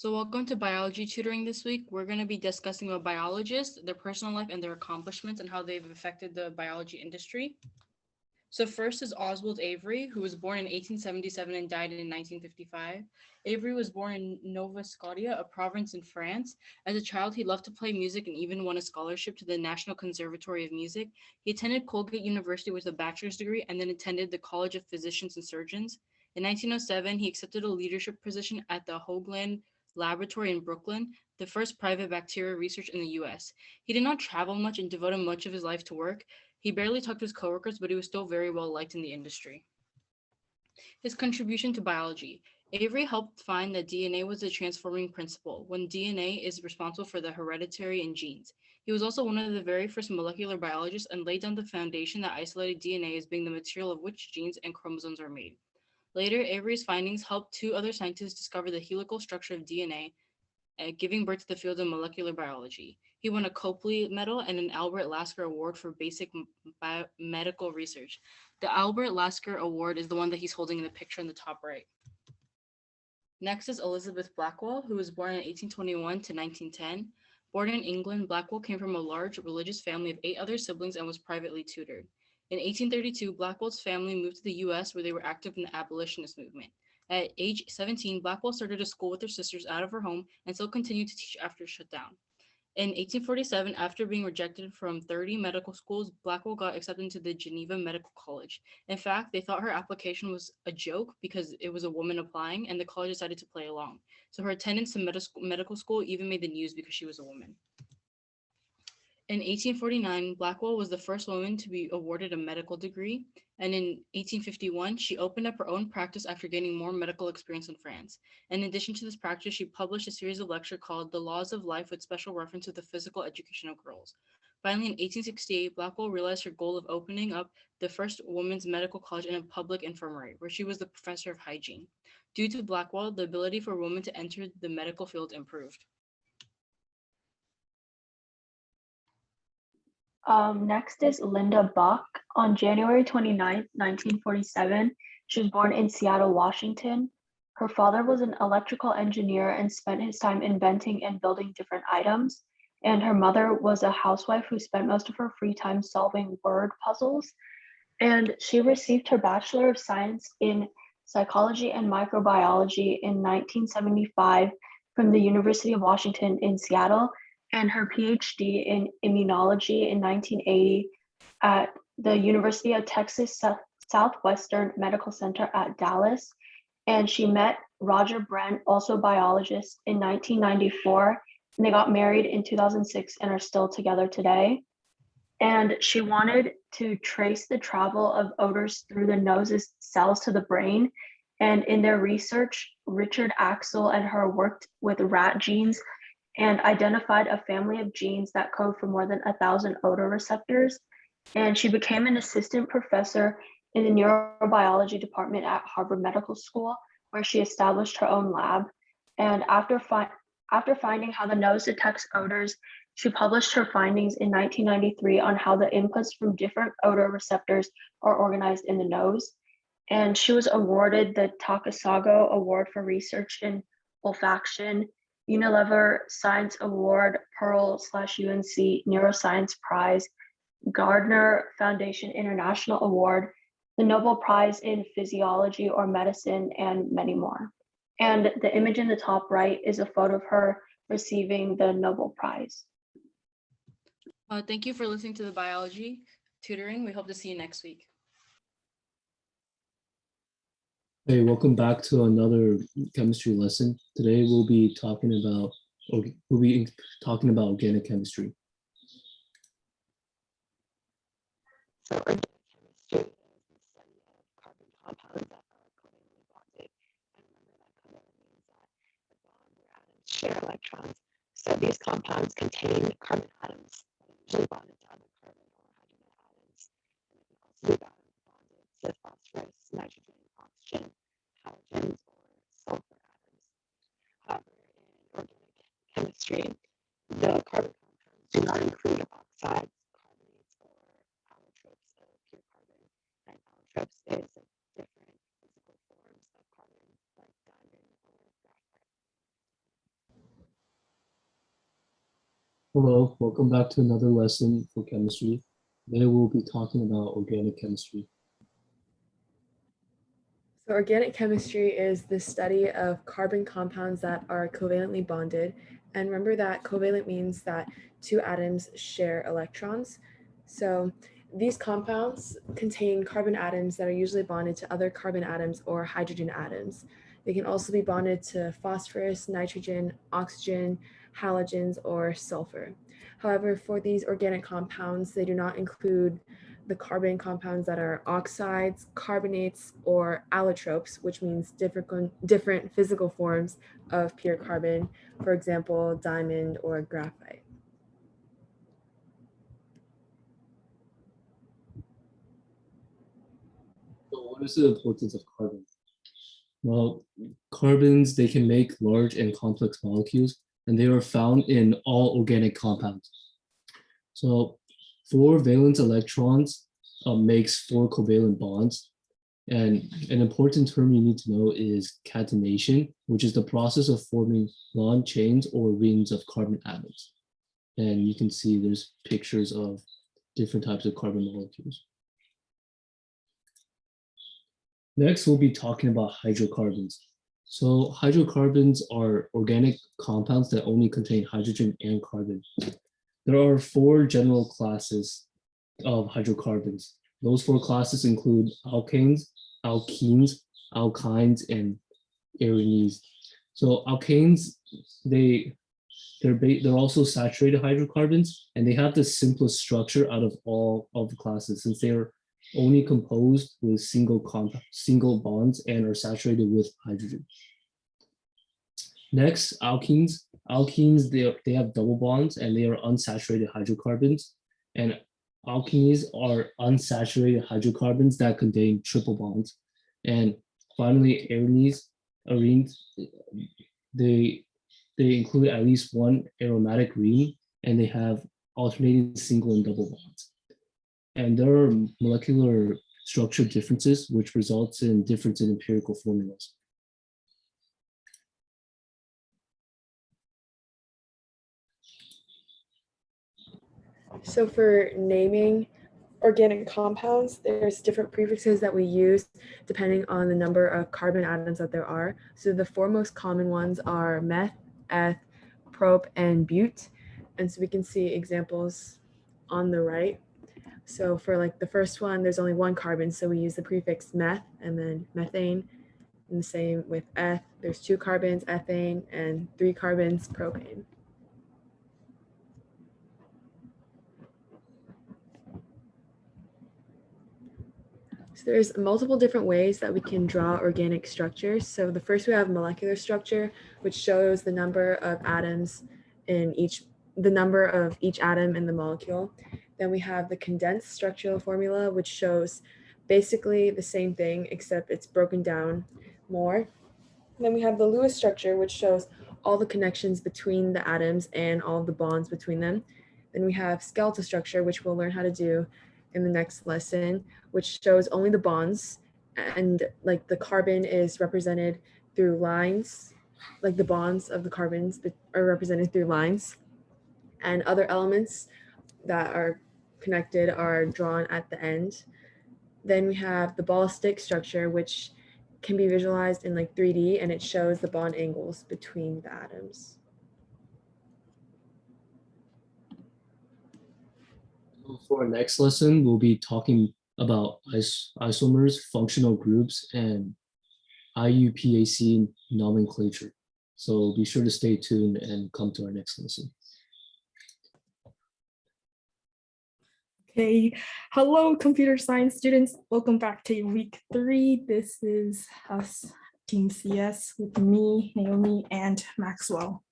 So welcome to biology tutoring this week. We're going to be discussing about biologists, their personal life and their accomplishments and how they've affected the biology industry. So first is Oswald Avery, who was born in 1877 and died in 1955. Avery was born in Nova Scotia, a province in France. As a child, he loved to play music and even won a scholarship to the National Conservatory of Music. He attended Colgate University with a bachelor's degree and then attended the College of Physicians and Surgeons. In 1907, he accepted a leadership position at the Hoagland Laboratory in Brooklyn, the first private bacteria research in the US. He did not travel much and devoted much of his life to work. He barely talked to his coworkers, but he was still very well liked in the industry. His contribution to biology. Avery helped find that DNA was a transforming principle, when DNA is responsible for the hereditary in genes. He was also one of the very first molecular biologists and laid down the foundation that isolated DNA as being the material of which genes and chromosomes are made. Later, Avery's findings helped two other scientists discover the helical structure of DNA, giving birth to the field of molecular biology. He won a Copley Medal and an Albert Lasker Award for basic medical research. The Albert Lasker Award is the one that he's holding in the picture in the top right. Next is Elizabeth Blackwell, who was born in 1821 to 1910. Born in England, Blackwell came from a large religious family of 8 other siblings and was privately tutored. In 1832, Blackwell's family moved to the US where they were active in the abolitionist movement. At age 17, Blackwell started a school with her sisters out of her home and still continued to teach after shutdown. In 1847, after being rejected from 30 medical schools, Blackwell got accepted into the Geneva Medical College. In fact, they thought her application was a joke because it was a woman applying, and the college decided to play along. So her attendance to medical school even made the news because she was a woman. In 1849, Blackwell was the first woman to be awarded a medical degree, and in 1851, she opened up her own practice after gaining more medical experience in France. In addition to this practice, she published a series of lectures called The Laws of Life with special reference to the physical education of girls. Finally, in 1868, Blackwell realized her goal of opening up the first women's medical college in a public infirmary, where she was the professor of hygiene. Due to Blackwell, the ability for women to enter the medical field improved. Next is Linda Buck. On January 29th, 1947, she was born in Seattle, Washington. Her father was an electrical engineer and spent his time inventing and building different items. And her mother was a housewife who spent most of her free time solving word puzzles. And she received her Bachelor of Science in Psychology and Microbiology in 1975 from the University of Washington in Seattle and her PhD in immunology in 1980 at the University of Texas Southwestern Medical Center at Dallas. And she met Roger Brent, also biologist, in 1994, and they got married in 2006 and are still together today. And she wanted to trace the travel of odors through the nose's cells to the brain. And in their research, Richard Axel and her worked with rat genes and identified a family of genes that code for more than 1,000 odor receptors. And she became an assistant professor in the neurobiology department at Harvard Medical School, where she established her own lab. And after finding how the nose detects odors, she published her findings in 1993 on how the inputs from different odor receptors are organized in the nose. And she was awarded the Takasago Award for Research in Olfaction, Unilever Science Award, Pearl/UNC Neuroscience Prize, Gardner Foundation International Award, the Nobel Prize in Physiology or Medicine, and many more. And the image in the top right is a photo of her receiving the Nobel Prize. Thank you for listening to the biology tutoring. We hope to see you next week. Hey, welcome back to another chemistry lesson. Today we'll be talking about organic chemistry. So organic chemistry is the study of carbon compounds that are covalently bonded. And remember that covalent means that the bond where atoms share electrons. So these compounds contain carbon atoms that are usually bonded to other carbon or hydrogen atoms. And they can also be bonded to phosphorus, nitrogen, oxygen, halogens, or sulfur atoms. However, in organic chemistry, the carbon compounds do not include oxides, carbonates, or allotropes of pure carbon. And allotropes is different physical forms of carbon, like diamond or graphite. Hello, welcome back to another lesson for chemistry. Today we'll be talking about organic chemistry. So organic chemistry is the study of carbon compounds that are covalently bonded. And remember that covalent means that two atoms share electrons. So these compounds contain carbon atoms that are usually bonded to other carbon atoms or hydrogen atoms. They can also be bonded to phosphorus, nitrogen, oxygen, halogens, or sulfur. However, for these organic compounds, they do not include the carbon compounds that are oxides, carbonates, or allotropes, which means different physical forms of pure carbon, for example, diamond or graphite. So what is the importance of carbon? Well, carbons, they can make large and complex molecules, and they are found in all organic compounds. So 4 valence electrons makes 4 covalent bonds. And an important term you need to know is catenation, which is the process of forming long chains or rings of carbon atoms. And you can see there's pictures of different types of carbon molecules. Next, we'll be talking about hydrocarbons. So hydrocarbons are organic compounds that only contain hydrogen and carbon. There are 4 general classes of hydrocarbons. Those 4 classes include alkanes, alkenes, alkynes, and arenes. So alkanes, they're also saturated hydrocarbons, and they have the simplest structure out of all of the classes, since they are only composed with single bonds and are saturated with hydrogen. Next, alkenes. Alkenes, they have double bonds and they are unsaturated hydrocarbons. And alkenes are unsaturated hydrocarbons that contain triple bonds. And finally, arenes, they include at least one aromatic ring, and they have alternating single and double bonds. And there are molecular structure differences, which results in difference in empirical formulas. So for naming organic compounds, there's different prefixes that we use depending on the number of carbon atoms that there are. So the 4 most common ones are meth, eth, prop, and bute. And so we can see examples on the right. So for like the first one, there's only 1 carbon, so we use the prefix meth and then methane. And the same with eth, there's 2 carbons, ethane, and 3 carbons, propane. So there's multiple different ways that we can draw organic structures. So the first we have molecular structure, which shows the number of atoms in the number of each atom in the molecule. Then we have the condensed structural formula, which shows basically the same thing, except it's broken down more. And then we have the Lewis structure, which shows all the connections between the atoms and all of the bonds between them. Then we have skeletal structure, which we'll learn how to do in the next lesson, which shows only the bonds, and like the carbon is represented through lines, like the bonds of the carbons are represented through lines, and other elements that are connected are drawn at the end. Then we have the ball stick structure, which can be visualized in like 3D, and it shows the bond angles between the atoms. For our next lesson, we'll be talking about isomers, functional groups, and IUPAC nomenclature. So be sure to stay tuned and come to our next lesson. Okay, hello computer science students. Welcome back to week 3. This is us, Team CS, with me, Naomi, and Maxwell.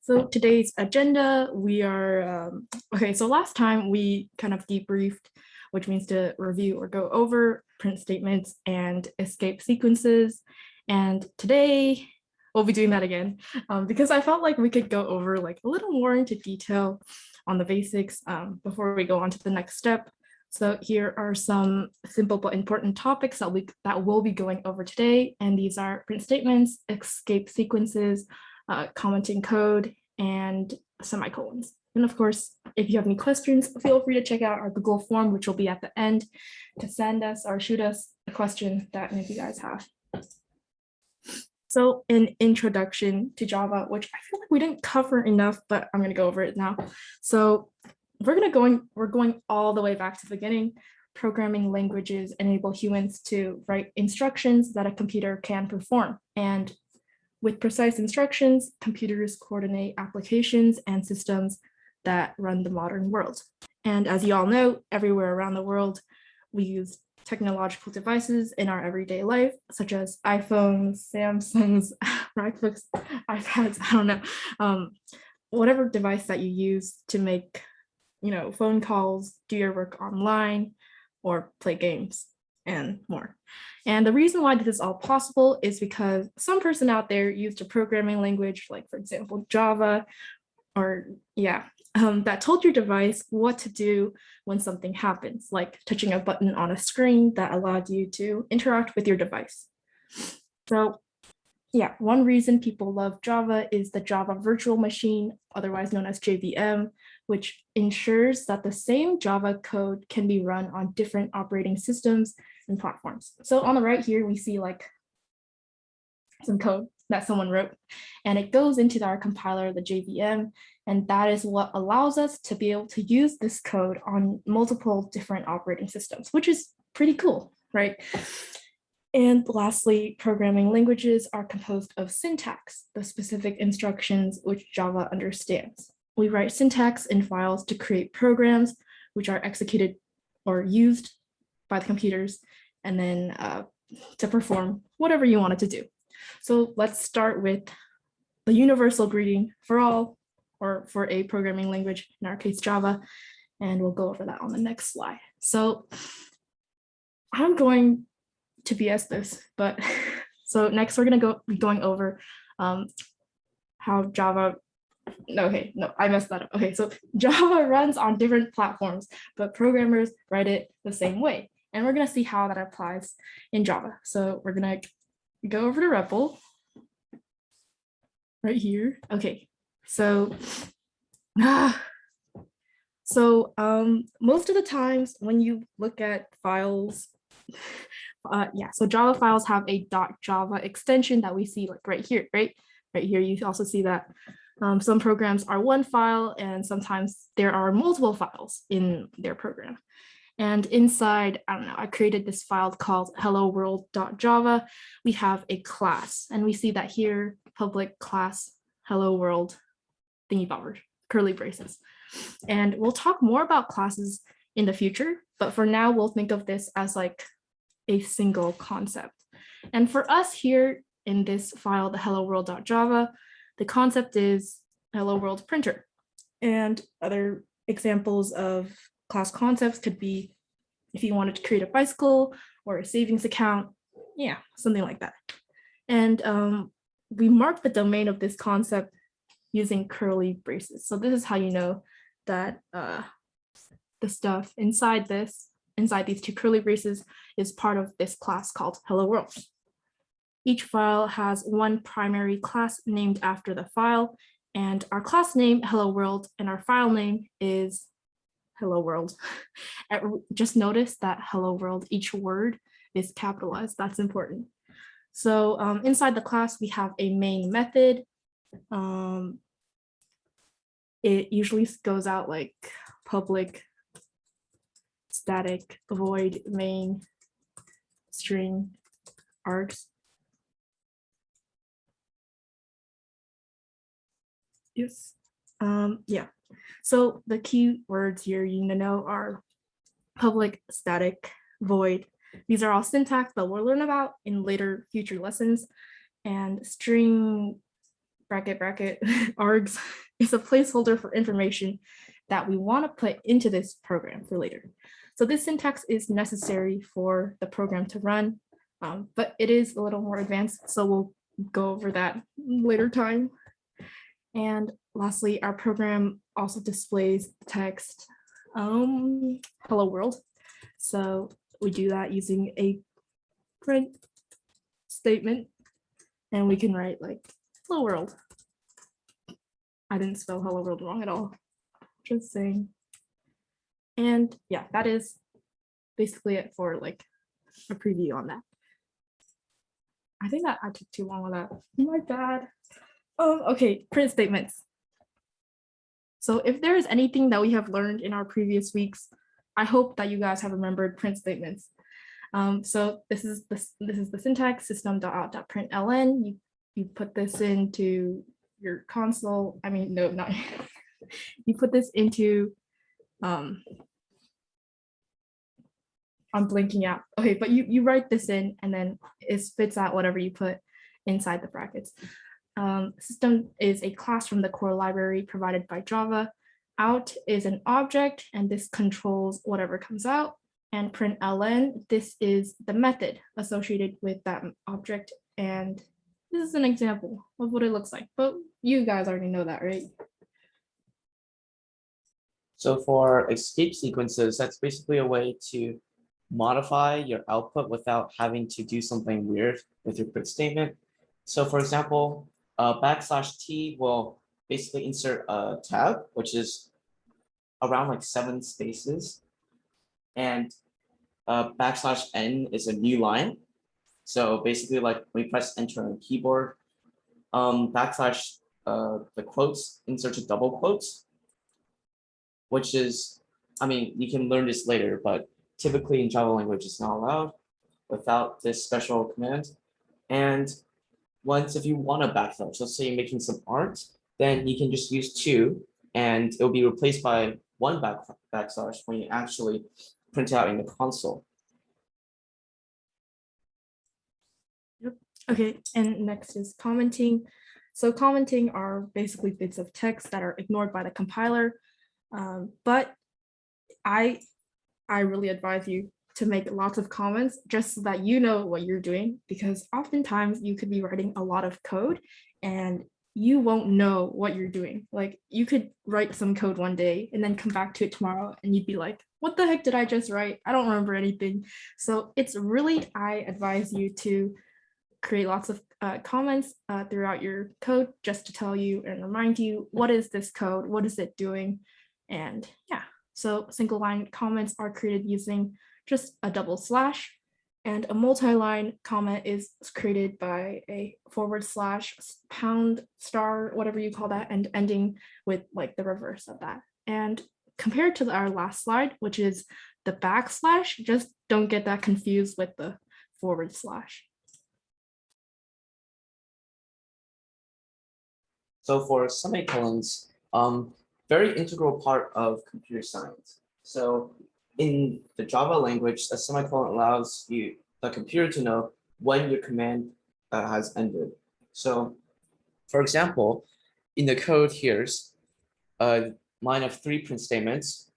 So today's agenda, we are, okay, so last time we kind of debriefed, which means to review or go over print statements and escape sequences. And today we'll be doing that again because I felt like we could go over like a little more into detail on the basics before we go on to the next step. So here are some simple but important topics that we'll be going over today. And these are print statements, escape sequences, commenting code, and semicolons. And of course, if you have any questions, feel free to check out our Google form, which will be at the end, to send us or shoot us a question that any of you guys have. So an introduction to Java, which I feel like we didn't cover enough, but I'm going to go over it now. So we're going all the way back to the beginning. Programming languages enable humans to write instructions that a computer can perform. And with precise instructions, computers coordinate applications and systems that run the modern world. And as you all know, everywhere around the world, we use technological devices in our everyday life, such as iPhones, Samsungs, MacBooks, iPads, I don't know, whatever device that you use to make, phone calls, do your work online, or play games and more. And the reason why this is all possible is because some person out there used a programming language, like for example, Java, or that told your device what to do when something happens, like touching a button on a screen that allowed you to interact with your device. So one reason people love Java is the Java virtual machine, otherwise known as JVM, which ensures that the same Java code can be run on different operating systems and platforms. So on the right here, we see like some code that someone wrote, and it goes into our compiler, the JVM, and that is what allows us to be able to use this code on multiple different operating systems, which is pretty cool, right? And lastly, programming languages are composed of syntax, the specific instructions which Java understands. We write syntax in files to create programs which are executed or used by the computers, and then to perform whatever you want it to do. So let's start with the universal greeting for all, or for a programming language, in our case Java, and we'll go over that on the next slide. So I'm going to BS this, but so next we're gonna be going over how Java, I messed that up. Okay, so Java runs on different platforms, but programmers write it the same way. And we're gonna see how that applies in Java. So we're gonna go over to REPL right here. Okay, so most of the times when you look at files, so Java files have a .java extension that we see like right here, right here. You also see that some programs are one file, and sometimes there are multiple files in their program. And inside, I created this file called hello-world.java. We have a class, and we see that here, public class hello world thingy bobber, curly braces. And we'll talk more about classes in the future, but for now, we'll think of this as like a single concept. And for us here in this file, the hello-world.java, the concept is hello world printer. And other examples of class concepts could be if you wanted to create a bicycle or a savings account, something like that. And we mark the domain of this concept using curly braces. So this is how you know that the stuff inside these two curly braces is part of this class called hello world. Each file has one primary class named after the file, and our class name hello world and our file name is hello world. Just notice that hello world, each word is capitalized. That's important. So inside the class, we have a main method. It usually goes out like public static void main string args. Yes. So the key words here you need to know are public, static, void. These are all syntax that we'll learn about in later future lessons. And string bracket args is a placeholder for information that we want to put into this program for later. So this syntax is necessary for the program to run, but it is a little more advanced, so we'll go over that later time. And lastly, our program also displays text, hello world. So we do that using a print statement, and we can write like hello world. I didn't spell hello world wrong at all. Just saying. And yeah, that is basically it for like a preview on that. I think that I took too long on that. My bad. Okay, print statements. So if there is anything that we have learned in our previous weeks, I hope that you guys have remembered print statements. So this is the syntax system.out.println. You put this into your console. I mean, no, not you put this into I'm blinking out. Okay, but you write this in and then it spits out whatever you put inside the brackets. System is a class from the core library provided by Java. Out is an object, and this controls whatever comes out. And println, this is the method associated with that object. And this is an example of what it looks like, but you guys already know that, right? So for escape sequences, that's basically a way to modify your output without having to do something weird with your print statement. So for example, \t will basically insert a tab, which is around like 7 spaces. And \n is a new line. So basically like when you press enter on the keyboard, the quotes inserts a double quotes, which is, I mean, you can learn this later, but typically in Java language, it's not allowed without this special command. And once, if you want a backslash, let's say you're making some art, then you can just use 2 and it'll be replaced by 1 backslash when you actually print out in the console. Yep. Okay, and next is commenting. So commenting are basically bits of text that are ignored by the compiler, but I really advise you to make lots of comments just so that you know what you're doing, because oftentimes you could be writing a lot of code and you won't know what you're doing. Like you could write some code one day and then come back to it tomorrow and you'd be like, what the heck did I just write? I don't remember anything. So it's really, I advise you to create lots of comments throughout your code just to tell you and remind you, what is this code? What is it doing? And yeah, so single line comments are created using just a double slash, and a multi-line comment is created by a /# whatever you call that, and ending with like the reverse of that. And compared to our last slide, which is the backslash, just don't get that confused with the /. So for semicolons, very integral part of computer science. So in the Java language, a semicolon allows the computer to know when your command has ended. So for example, in the code here's a line of 3 print statements.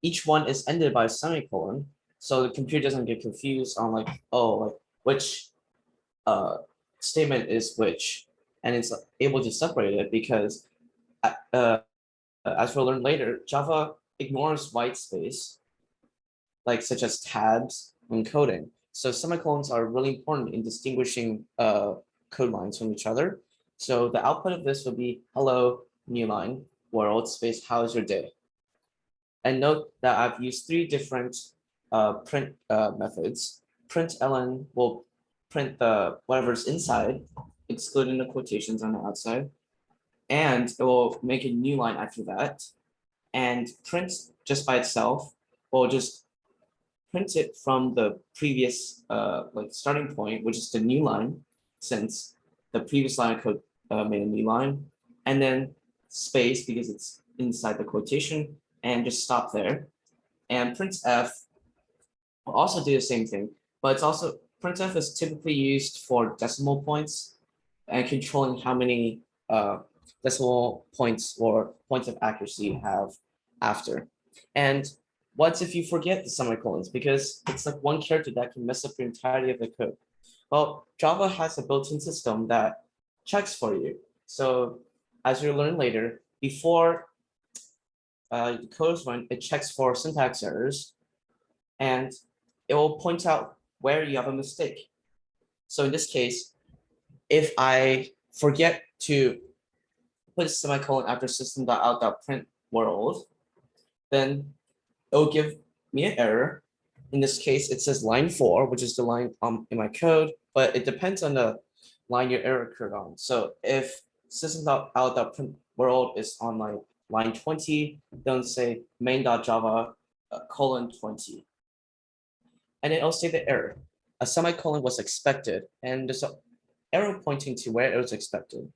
Each one is ended by a semicolon, so the computer doesn't get confused on like, oh, like which statement is which, and it's able to separate it because as we'll learn later, Java ignores white space, like such as tabs when coding. So semicolons are really important in distinguishing code lines from each other. So the output of this will be hello, new line, world space, how's your day? And note that I've used 3 different print methods. Println will print the whatever's inside, excluding the quotations on the outside. And it will make a new line after that. And print just by itself will just print it from the previous like starting point, which is the new line, since the previous line of code made a new line, and then space because it's inside the quotation, and just stop there. And printf will also do the same thing, but it's also printf is typically used for decimal points and controlling how many decimal points or points of accuracy you have after. And what if you forget the semicolons? Because it's like one character that can mess up the entirety of the code. Well, Java has a built-in system that checks for you. So as you'll learn later, before the code is run, it checks for syntax errors, and it will point out where you have a mistake. So in this case, if I forget to put a semicolon after system.out.println, world, then it'll give me an error. In this case, it says line 4, which is the line in my code, but it depends on the line your error occurred on. So if system.out.print world is on like line 20, don't say main.java colon 20. And it'll say the error. A semicolon was expected, and there's an arrow pointing to where it was expected.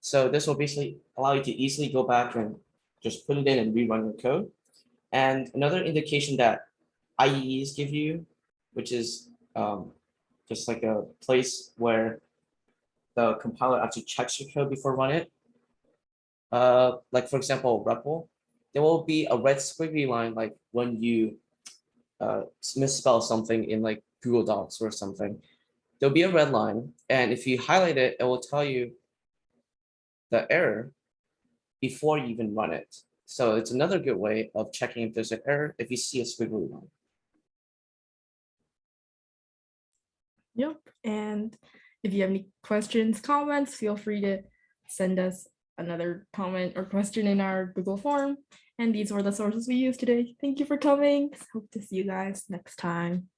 So this will basically allow you to easily go back and just put it in and rerun your code. And another indication that IEEs give you, which is just like a place where the compiler actually checks your code before run it. Like for example, REPL, there will be a red squiggly line like when you misspell something in like Google Docs or something. There'll be a red line, and if you highlight it, it will tell you the error before you even run it. So it's another good way of checking if there's an error if you see a squiggly line. Yep. And if you have any questions, comments, feel free to send us another comment or question in our Google form. And these were the sources we used today. Thank you for coming. Hope to see you guys next time.